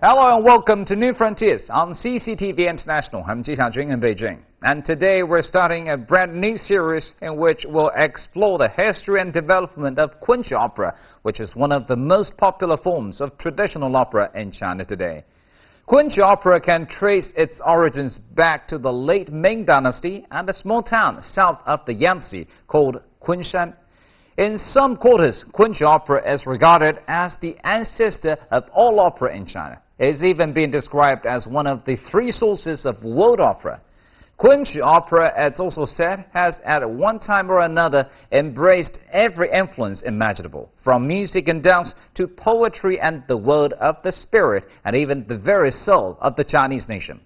Hello and welcome to New Frontiers on CCTV International. I'm Ji Xiaojun in Beijing. And today we're starting a brand new series in which we'll explore the history and development of Kunqu opera, which is one of the most popular forms of traditional opera in China today. Kunqu opera can trace its origins back to the late Ming Dynasty and a small town south of the Yangtze called Kunshan. In some quarters, Kunqu opera is regarded as the ancestor of all opera in China. It has even been described as one of the three sources of world opera. Kunqu opera, it's also said, has at one time or another embraced every influence imaginable, from music and dance to poetry and the world of the spirit, and even the very soul of the Chinese nation.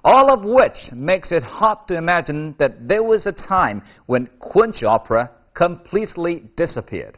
All of which makes it hard to imagine that there was a time when Kunqu opera completely disappeared.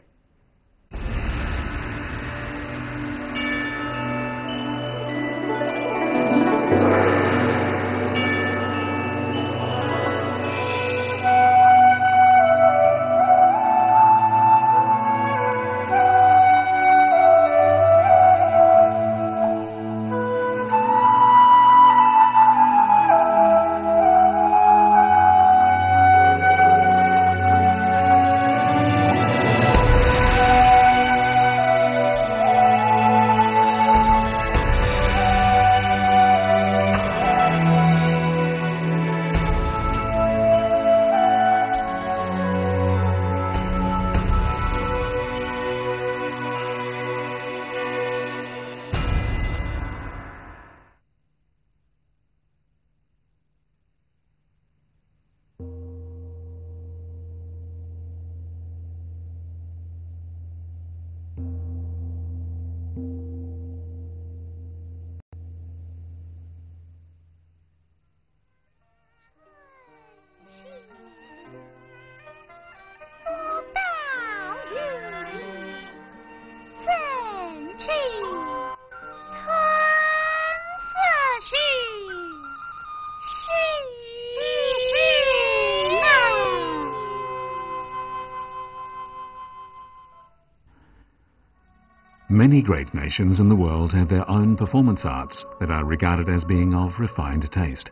Many great nations in the world have their own performance arts that are regarded as being of refined taste,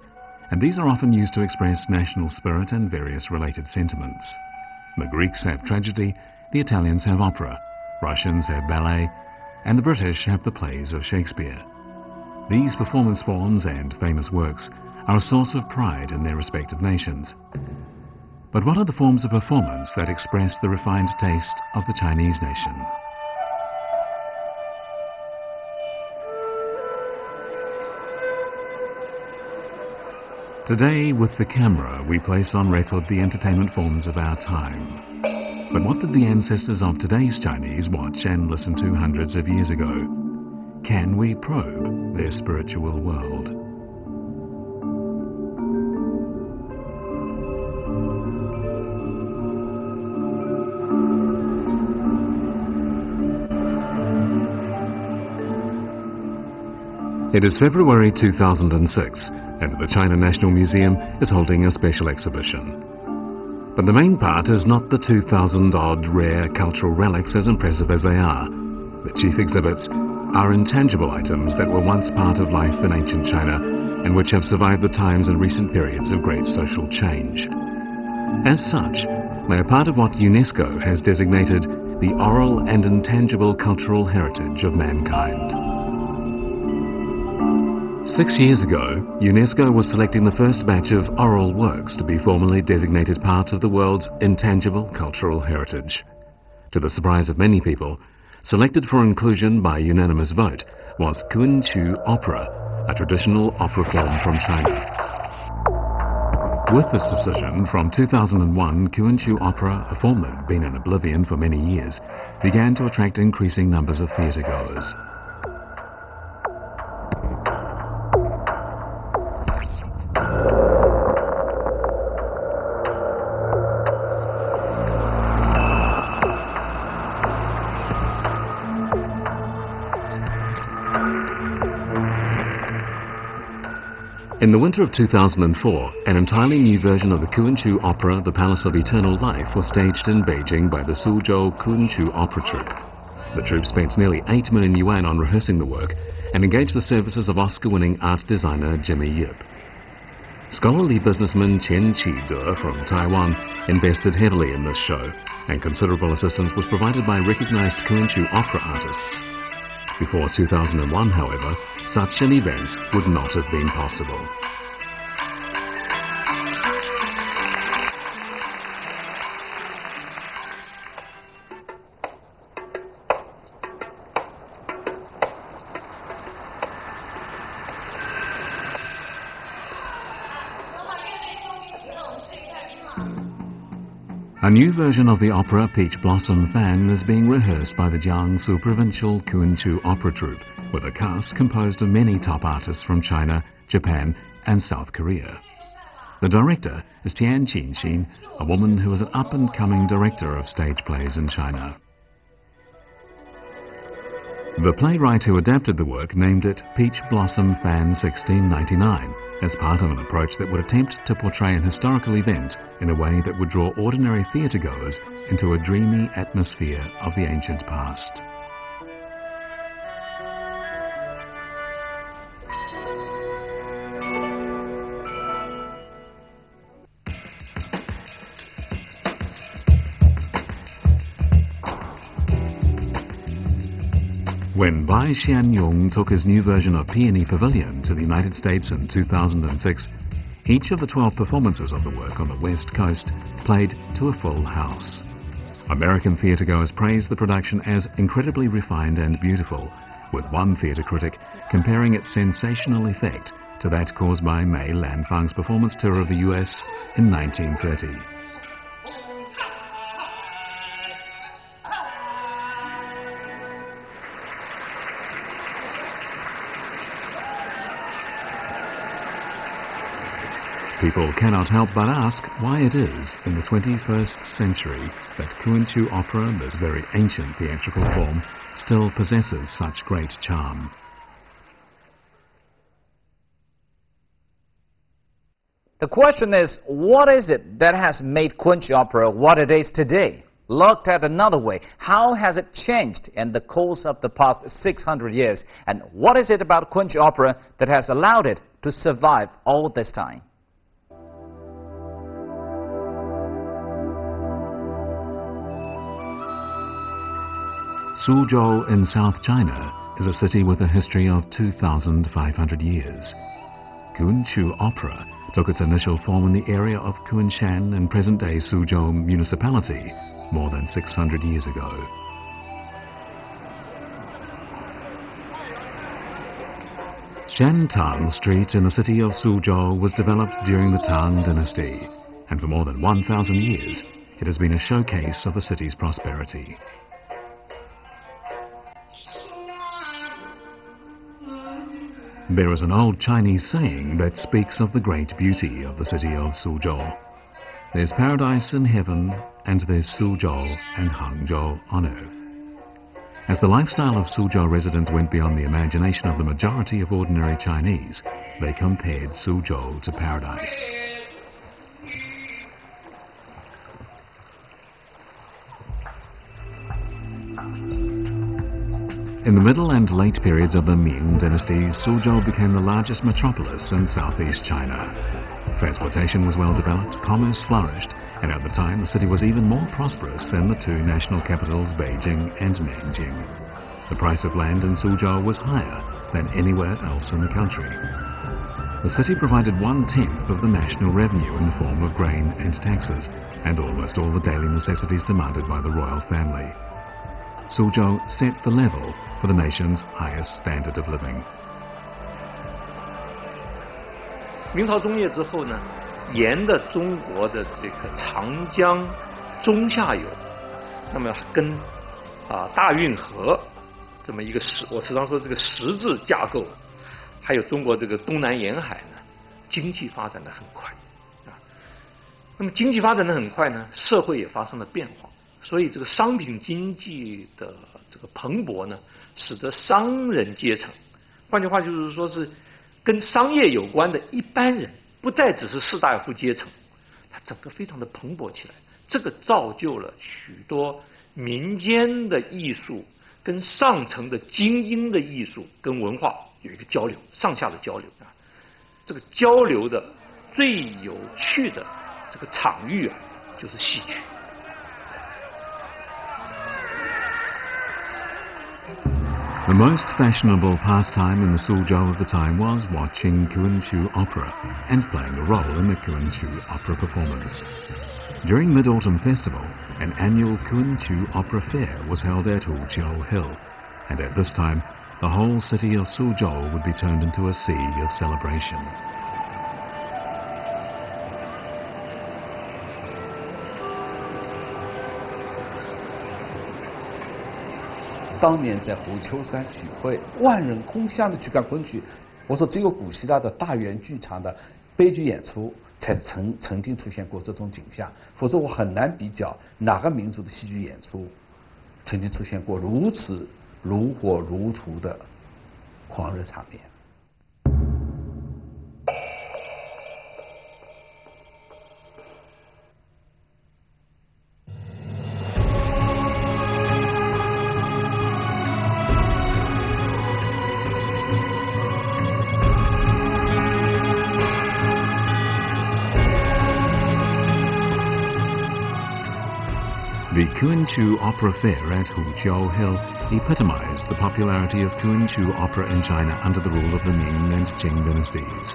and these are often used to express national spirit and various related sentiments. The Greeks have tragedy, the Italians have opera, Russians have ballet, and the British have the plays of Shakespeare. These performance forms and famous works are a source of pride in their respective nations. But what are the forms of performance that express the refined taste of the Chinese nation? Today, with the camera, we place on record the entertainment forms of our time. But what did the ancestors of today's Chinese watch and listen to hundreds of years ago? Can we probe their spiritual world? It is February 2006, and the China National Museum is holding a special exhibition. But the main part is not the 2,000-odd rare cultural relics, as impressive as they are. The chief exhibits are intangible items that were once part of life in ancient China and which have survived the times and recent periods of great social change. As such, they are part of what UNESCO has designated the oral and intangible cultural heritage of mankind. 6 years ago, UNESCO was selecting the first batch of oral works to be formally designated part of the world's intangible cultural heritage. To the surprise of many people, selected for inclusion by unanimous vote was Kunqu opera, a traditional opera form from China. With this decision, from 2001, Kunqu opera, a form that had been in oblivion for many years, began to attract increasing numbers of theatregoers. In the winter of 2004, an entirely new version of the Kunqu opera, The Palace of Eternal Life, was staged in Beijing by the Suzhou Kunqu Opera Troupe. The troupe spent nearly 8 million yuan on rehearsing the work, and engaged the services of Oscar-winning art designer Jimmy Yip. Scholarly businessman Chen Qide from Taiwan invested heavily in this show, and considerable assistance was provided by recognized Kunqu opera artists. Before 2001, however, such an event would not have been possible. A new version of the opera Peach Blossom Fan is being rehearsed by the Jiangsu Provincial Kunqu Opera Troupe, with a cast composed of many top artists from China, Japan and South Korea. The director is Tian Qinxin, a woman who is an up-and-coming director of stage plays in China. The playwright who adapted the work named it Peach Blossom Fan 1699 as part of an approach that would attempt to portray an historical event in a way that would draw ordinary theatregoers into a dreamy atmosphere of the ancient past. When Bai Xianyong took his new version of Peony Pavilion to the United States in 2006, each of the 12 performances of the work on the West Coast played to a full house. American theatregoers praised the production as incredibly refined and beautiful, with one theatre critic comparing its sensational effect to that caused by Mei Lanfang's performance tour of the US in 1930. People cannot help but ask why it is, in the 21st century, that Kunqu opera, this very ancient theatrical form, still possesses such great charm. The question is, what is it that has made Kunqu opera what it is today? Looked at another way, how has it changed in the course of the past 600 years? And what is it about Kunqu opera that has allowed it to survive all this time? Suzhou in South China is a city with a history of 2,500 years. Kunqu opera took its initial form in the area of Kunshan in present-day Suzhou municipality more than 600 years ago. Shantang Street in the city of Suzhou was developed during the Tang Dynasty, and for more than 1,000 years it has been a showcase of the city's prosperity. There is an old Chinese saying that speaks of the great beauty of the city of Suzhou. There's paradise in heaven, and there's Suzhou and Hangzhou on earth. As the lifestyle of Suzhou residents went beyond the imagination of the majority of ordinary Chinese, they compared Suzhou to paradise. In the middle and late periods of the Ming Dynasty, Suzhou became the largest metropolis in southeast China. Transportation was well developed, commerce flourished, and at the time the city was even more prosperous than the two national capitals Beijing and Nanjing. The price of land in Suzhou was higher than anywhere else in the country. The city provided 1/10 of the national revenue in the form of grain and taxes, and almost all the daily necessities demanded by the royal family. Suzhou set the level for the nation's highest standard of living. 明朝中叶之后呢，沿着中国的这个长江中下游，那么跟大运河这么一个我时常说这个十字架构，还有中国这个东南沿海呢，经济发展的很快啊。那么经济发展的很快呢，社会也发生了变化。 所以，这个商品经济的这个蓬勃呢，使得商人阶层，换句话就是说是跟商业有关的一般人，不再只是士大夫阶层，它整个非常的蓬勃起来。这个造就了许多民间的艺术跟上层的精英的艺术跟文化有一个交流，上下的交流啊。这个交流的最有趣的这个场域啊，就是戏曲。The most fashionable pastime in the Suzhou of the time was watching Kunqu opera and playing a role in the Kunqu opera performance. During Mid-Autumn Festival, an annual Kunqu opera fair was held at Huqiu Hill, and at this time, the whole city of Suzhou would be turned into a sea of celebration. 当年在湖秋山曲会，万人空巷的去看昆曲。我说只有古希腊的大圆剧场的悲剧演出才曾经出现过这种景象，否则我很难比较哪个民族的戏剧演出曾经出现过如此如火如荼的狂热场面。The Kunqu Opera Fair at Huqiu Hill epitomized the popularity of Kunqu opera in China under the rule of the Ming and Qing dynasties.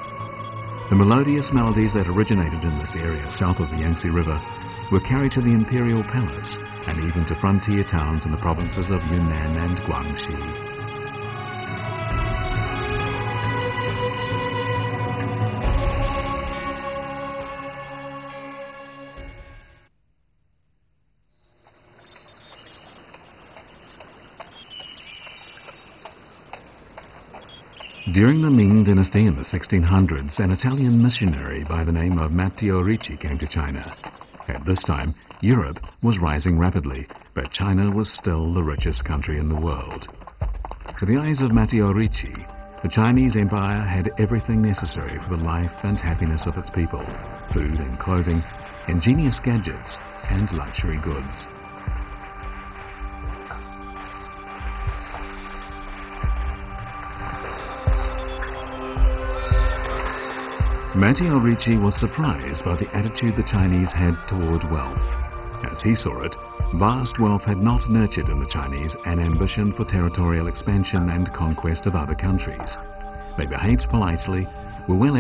The melodious melodies that originated in this area south of the Yangtze River were carried to the imperial palace and even to frontier towns in the provinces of Yunnan and Guangxi. During the Ming dynasty in the 1600s, an Italian missionary by the name of Matteo Ricci came to China. At this time, Europe was rising rapidly, but China was still the richest country in the world. To the eyes of Matteo Ricci, the Chinese Empire had everything necessary for the life and happiness of its people: food and clothing, ingenious gadgets, and luxury goods. Matteo Ricci was surprised by the attitude the Chinese had toward wealth. As he saw it, vast wealth had not nurtured in the Chinese an ambition for territorial expansion and conquest of other countries. They behaved politely, were well